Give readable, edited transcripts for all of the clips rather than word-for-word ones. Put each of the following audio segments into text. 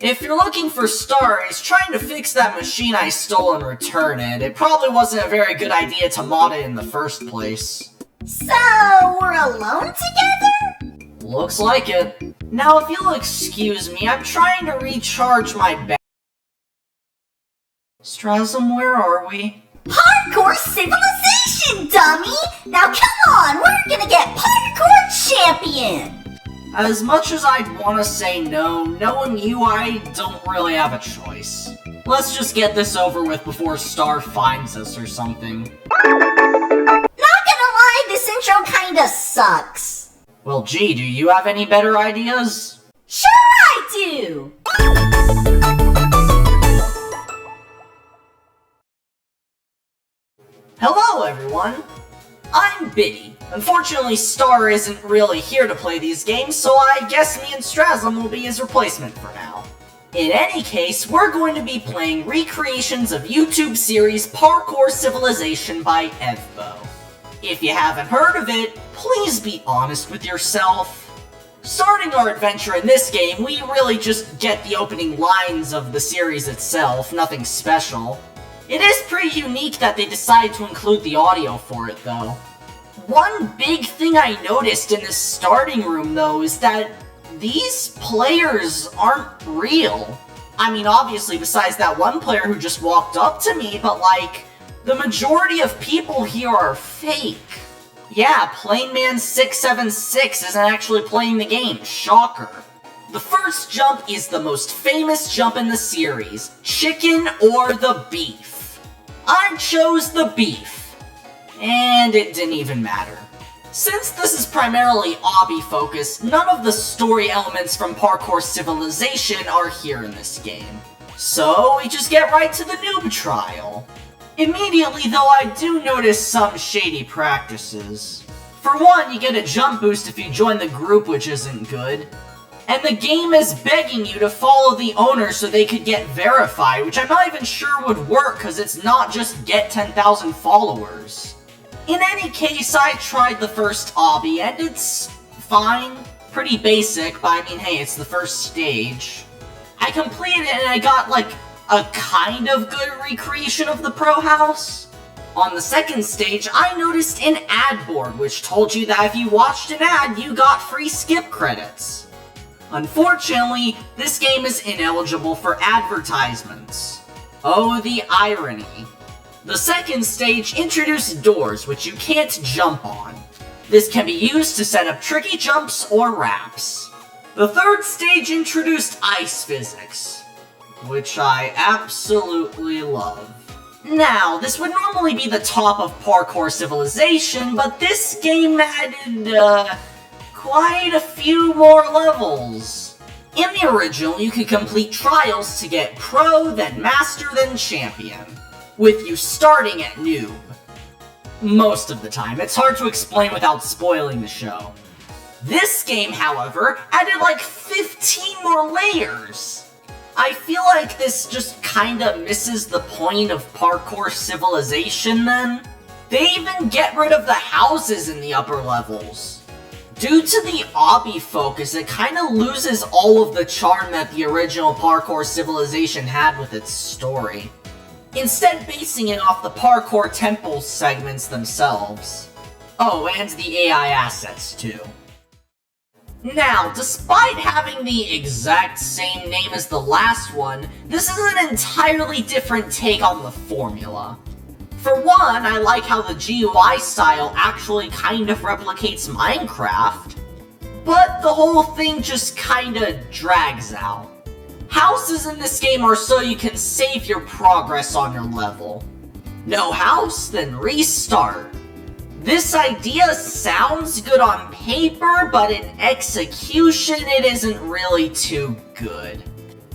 If you're looking for Star, trying to fix that machine I stole and return it, it probably wasn't a very good idea to mod it in the first place. So, we're alone together? Looks like it. Now, if you'll excuse me, I'm trying to recharge my battery. Strasm, where are we? Parkour Civilization, dummy! Now come on, we're gonna get Parkour Champion! As much as I'd want to say no, knowing you, I don't really have a choice. Let's just get this over with before Star finds us or something. Not gonna lie, this intro kinda sucks. Well, gee, do you have any better ideas? Sure I do! Hello, everyone! I'm Bitti. Unfortunately, Star isn't really here to play these games, so I guess me and Strasm will be his replacement for now. In any case, we're going to be playing recreations of YouTube series Parkour Civilization by Evbo. If you haven't heard of it, please be honest with yourself. Starting our adventure in this game, we really just get the opening lines of the series itself, nothing special. It is pretty unique that they decided to include the audio for it, though. One big thing I noticed in this starting room, though, is that these players aren't real. I mean, obviously, besides that one player who just walked up to me, but, like, the majority of people here are fake. Yeah, PlaneMan676 isn't actually playing the game. Shocker. The first jump is the most famous jump in the series, chicken or the beef. I chose the beef, and it didn't even matter. Since this is primarily Obby focused, none of the story elements from Parkour Civilization are here in this game. So we just get right to the noob trial. Immediately though, I do notice some shady practices. For one, you get a jump boost if you join the group, which isn't good. And the game is begging you to follow the owner so they could get verified, which I'm not even sure would work because it's not just get 10,000 followers. In any case, I tried the first obby and it's fine. Pretty basic, but I mean, hey, it's the first stage. I completed it and I got like a kind of good recreation of the pro house. On the second stage, I noticed an ad board which told you that if you watched an ad, you got free skip credits. Unfortunately, this game is ineligible for advertisements. Oh, the irony. The second stage introduced doors, which you can't jump on. This can be used to set up tricky jumps or ramps. The third stage introduced ice physics, which I absolutely love. Now, this would normally be the top of Parkour Civilization, but this game added, quite a few more levels. In the original, you could complete trials to get pro, then master, then champion, with you starting at noob. Most of the time, it's hard to explain without spoiling the show. This game, however, added like 15 more layers. I feel like this just kinda misses the point of Parkour Civilization then. They even get rid of the houses in the upper levels. Due to the obby focus, it kinda loses all of the charm that the original Parkour Civilization had with its story. Instead basing it off the parkour temple segments themselves. Oh, and the AI assets too. Now, despite having the exact same name as the last one, this is an entirely different take on the formula. For one, I like how the GUI style actually kind of replicates Minecraft, but the whole thing just kinda drags out. Houses in this game are so you can save your progress on your level. No house? Then restart. This idea sounds good on paper, but in execution it isn't really too good.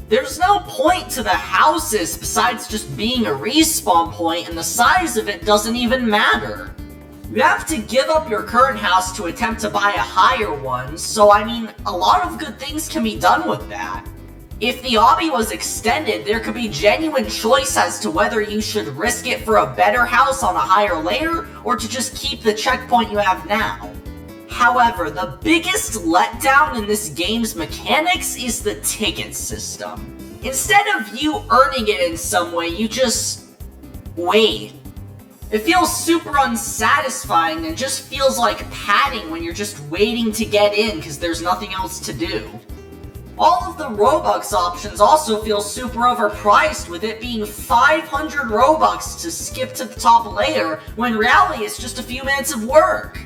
There's no point to the houses besides just being a respawn point, and the size of it doesn't even matter. You have to give up your current house to attempt to buy a higher one, so I mean, a lot of good things can be done with that. If the obby was extended, there could be genuine choice as to whether you should risk it for a better house on a higher layer, or to just keep the checkpoint you have now. However, the biggest letdown in this game's mechanics is the ticket system. Instead of you earning it in some way, you just wait. It feels super unsatisfying and just feels like padding when you're just waiting to get in because there's nothing else to do. All of the Robux options also feel super overpriced, with it being 500 Robux to skip to the top layer, when in reality it's just a few minutes of work.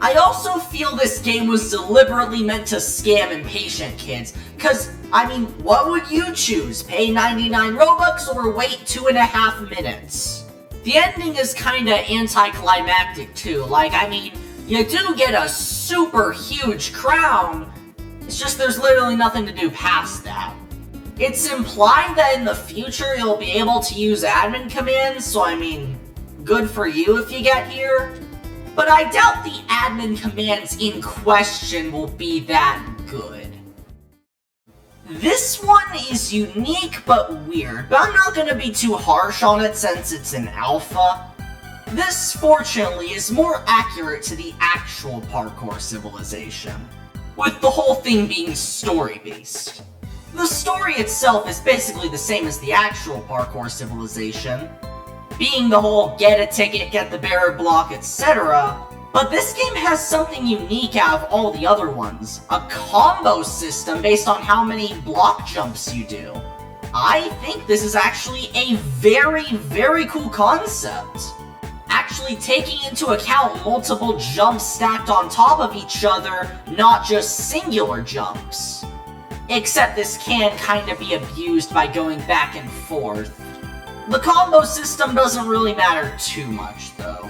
I also feel this game was deliberately meant to scam impatient kids, cause, I mean, what would you choose? Pay 99 Robux or wait 2.5 minutes? The ending is kinda anticlimactic too, like, I mean, you do get a super huge crown, it's just there's literally nothing to do past that. It's implied that in the future you'll be able to use admin commands, so I mean, good for you if you get here. But I doubt the admin commands in question will be that good. This one is unique but weird, but I'm not gonna be too harsh on it since it's an alpha. This, fortunately, is more accurate to the actual Parkour Civilization, with the whole thing being story-based. The story itself is basically the same as the actual Parkour Civilization, being the whole get a ticket, get the barrier block, etc. But this game has something unique out of all the other ones, a combo system based on how many block jumps you do. I think this is actually a very, very cool concept. Actually taking into account multiple jumps stacked on top of each other, not just singular jumps. Except this can kinda be abused by going back and forth. The combo system doesn't really matter too much, though.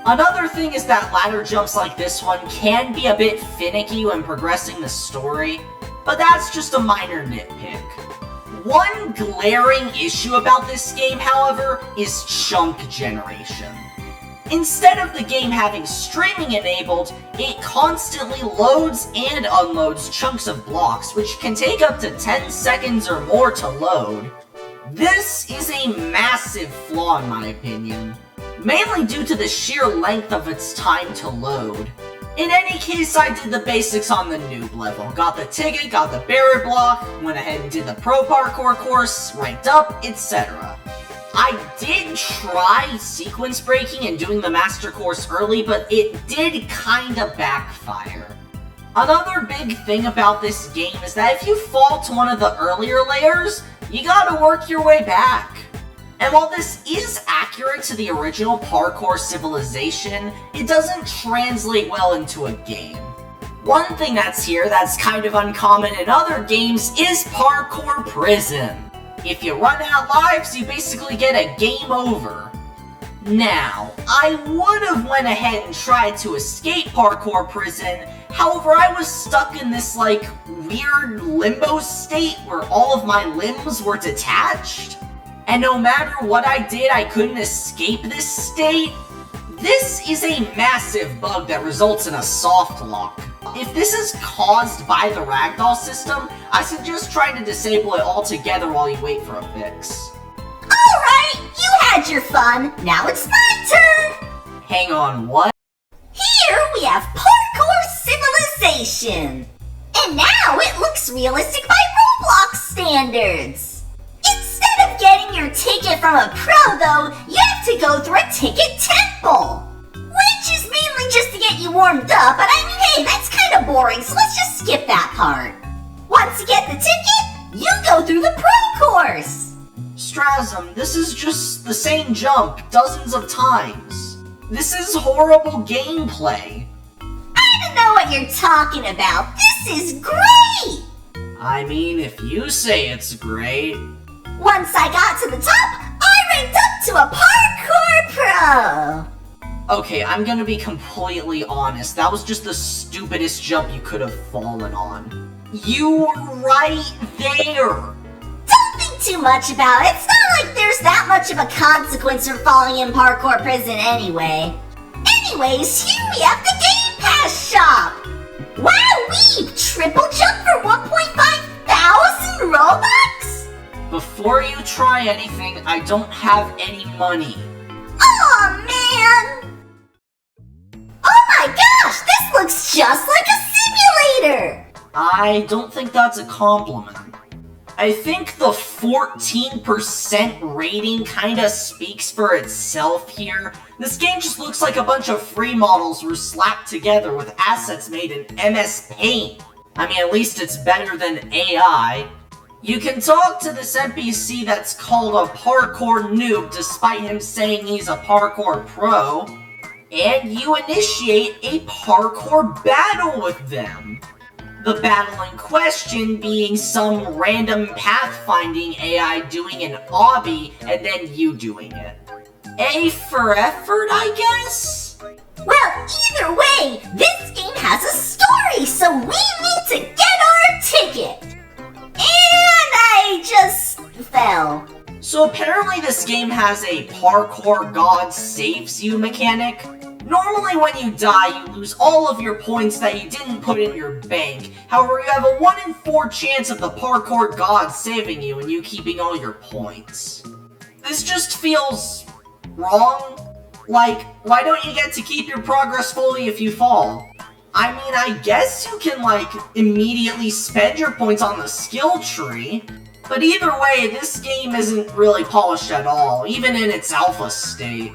Another thing is that ladder jumps like this one can be a bit finicky when progressing the story, but that's just a minor nitpick. One glaring issue about this game, however, is chunk generation. Instead of the game having streaming enabled, it constantly loads and unloads chunks of blocks, which can take up to 10 seconds or more to load. This is a massive flaw in my opinion, mainly due to the sheer length of its time to load. In any case, I did the basics on the noob level. Got the ticket, got the barrier block, went ahead and did the pro parkour course, ranked up, etc. I did try sequence breaking and doing the master course early, but it did kinda backfire. Another big thing about this game is that if you fall to one of the earlier layers, you gotta work your way back. And while this is accurate to the original Parkour Civilization, it doesn't translate well into a game. One thing that's here that's kind of uncommon in other games is Parkour Prison. If you run out lives, you basically get a game over. Now, I would have went ahead and tried to escape Parkour Prison, however I was stuck in this like weird limbo state where all of my limbs were detached. And no matter what I did, I couldn't escape this state. This is a massive bug that results in a soft lock. If this is caused by the ragdoll system, I suggest trying to disable it altogether while you wait for a fix. Alright, you had your fun. Now it's my turn. Hang on, what? Here we have Parkour Civilization. And now it looks realistic by Roblox standards. Instead of getting your ticket from a pro, though, you have to go through a ticket temple. Which is mainly just to get you warmed up, but I mean, hey, that's kind of boring, so let's just skip that part. Once you get the ticket, you go through the pro course. Strasm, this is just the same jump dozens of times. This is horrible gameplay. I don't know what you're talking about. This is great! I mean, if you say it's great. Once I got to the top, I ranked up to a Parkour Pro. Okay, I'm gonna be completely honest. That was just the stupidest jump you could have fallen on. You were right there! Don't think too much about it. It's not like there's that much of a consequence for falling in Parkour Prison anyway. Anyways, here we have the Game Pass shop! Wowee! Triple jump for 1.5 thousand Robux? Before you try anything, I don't have any money. Aw, man! Oh my gosh, this looks just like a simulator! I don't think that's a compliment. I think the 14% rating kinda speaks for itself here. This game just looks like a bunch of free models were slapped together with assets made in MS Paint. I mean, at least it's better than AI. You can talk to this NPC that's called a parkour noob despite him saying he's a parkour pro, and you initiate a parkour battle with them. The battle in question being some random pathfinding AI doing an obby and then you doing it. A for effort, I guess? Well, either way, this game has a story, so we need to get our ticket. And I just fell. So apparently this game has a parkour god saves you mechanic. Normally when you die, you lose all of your points that you didn't put in your bank. However, you have a 1 in 4 chance of the parkour god saving you and you keeping all your points. This just feels wrong. Like, why don't you get to keep your progress fully if you fall? I mean, I guess you can, like, immediately spend your points on the skill tree, but either way, this game isn't really polished at all, even in its alpha state.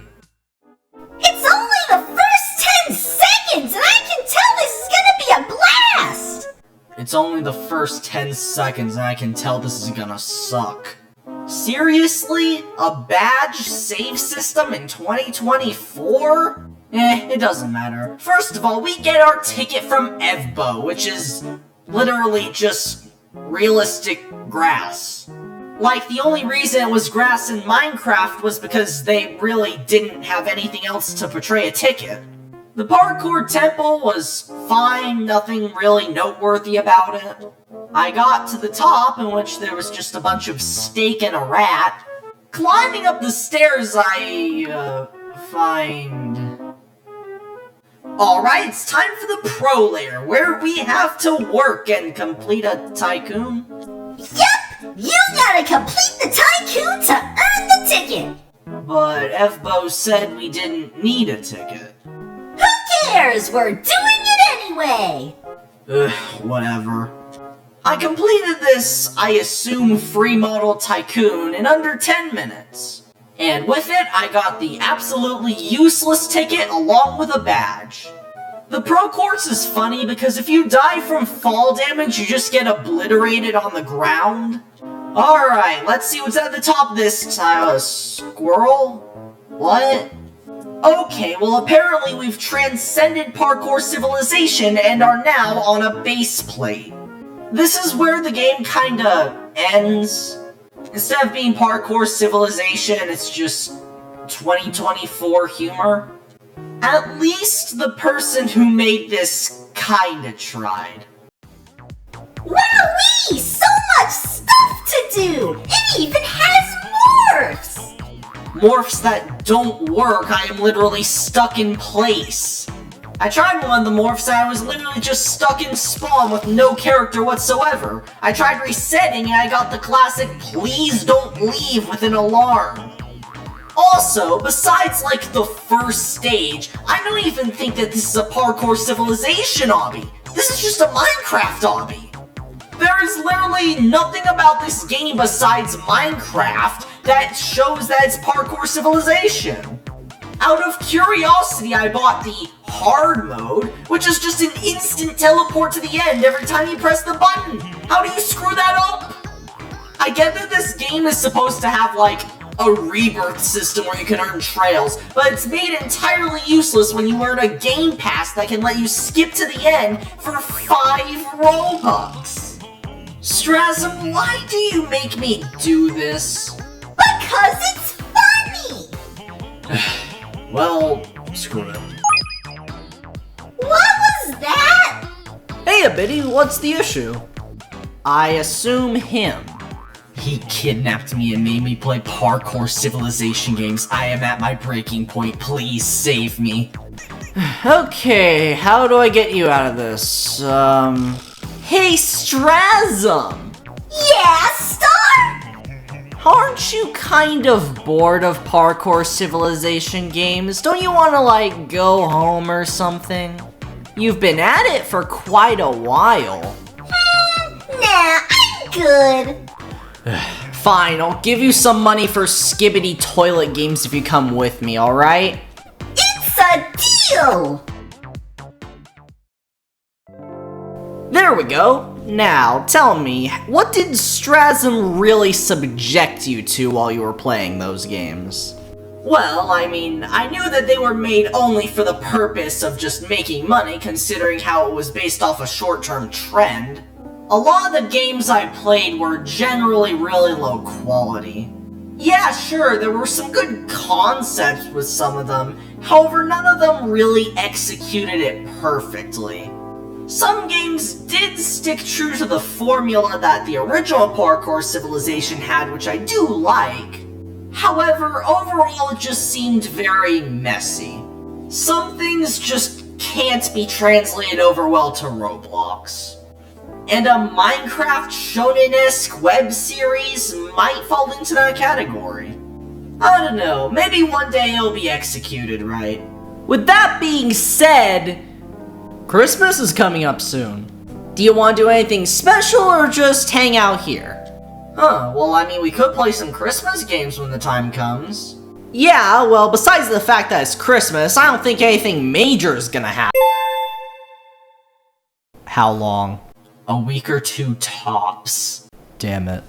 It's only the first 10 seconds, and I can tell this is gonna be a blast! It's only the first 10 seconds, and I can tell this is gonna suck. Seriously? A badge save system in 2024? It doesn't matter. First of all, we get our ticket from Evbo, which is literally just realistic grass. Like, the only reason it was grass in Minecraft was because they really didn't have anything else to portray a ticket. The parkour temple was fine, nothing really noteworthy about it. I got to the top, in which there was just a bunch of steak and a rat. Climbing up the stairs, I find... Alright, it's time for the pro layer, where we have to work and complete a tycoon. Yep! You gotta complete the tycoon to earn the ticket! But Evbo said we didn't need a ticket. Who cares? We're doing it anyway! Ugh, whatever. I completed this, I assume, free model tycoon in under 10 minutes. And with it, I got the absolutely useless ticket along with a badge. The pro course is funny because if you die from fall damage, you just get obliterated on the ground. Alright, let's see what's at the top this time. A squirrel? What? Okay, well apparently we've transcended Parkour Civilization and are now on a base plate. This is where the game kinda ends. Instead of being Parkour Civilization, it's just 2024 humor. At least the person who made this kinda tried. Wowee! So much stuff to do! It even has morphs! Morphs that don't work, I am literally stuck in place. I tried one of the morphs and I was literally just stuck in spawn with no character whatsoever. I tried resetting and I got the classic please don't leave with an alarm. Also, besides like the first stage, I don't even think that this is a Parkour Civilization obby. This is just a Minecraft obby. There is literally nothing about this game besides Minecraft that shows that it's Parkour Civilization. Out of curiosity, I bought the hard mode, which is just an instant teleport to the end every time you press the button. How do you screw that up? I get that this game is supposed to have, like, a rebirth system where you can earn trails, but it's made entirely useless when you earn a game pass that can let you skip to the end for 5 Robux. Strasm, why do you make me do this? Because it's funny! Well, screw it. What was that? Hey, Bitti, what's the issue? I assume him. He kidnapped me and made me play Parkour Civilization games. I am at my breaking point. Please save me. Okay, how do I get you out of this? Hey, Strasm! Yeah, Star? Aren't you kind of bored of Parkour Civilization games? Don't you want to, like, go home or something? You've been at it for quite a while. Nah, I'm good. Fine, I'll give you some money for skibbity toilet games if you come with me, alright? It's a deal! There we go. Now, tell me, what did Strasm really subject you to while you were playing those games? Well, I mean, I knew that they were made only for the purpose of just making money, considering how it was based off a short-term trend. A lot of the games I played were generally really low quality. Yeah, sure, there were some good concepts with some of them, however, none of them really executed it perfectly. Some games did stick true to the formula that the original Parkour Civilization had, which I do like. However, overall it just seemed very messy. Some things just can't be translated over well to Roblox. And a Minecraft shonen-esque web series might fall into that category. I don't know, maybe one day it'll be executed right. With that being said, Christmas is coming up soon. Do you want to do anything special or just hang out here? Huh, well I mean we could play some Christmas games when the time comes. Yeah, well besides the fact that it's Christmas, I don't think anything major is gonna happen. How long? A week or two tops. Damn it.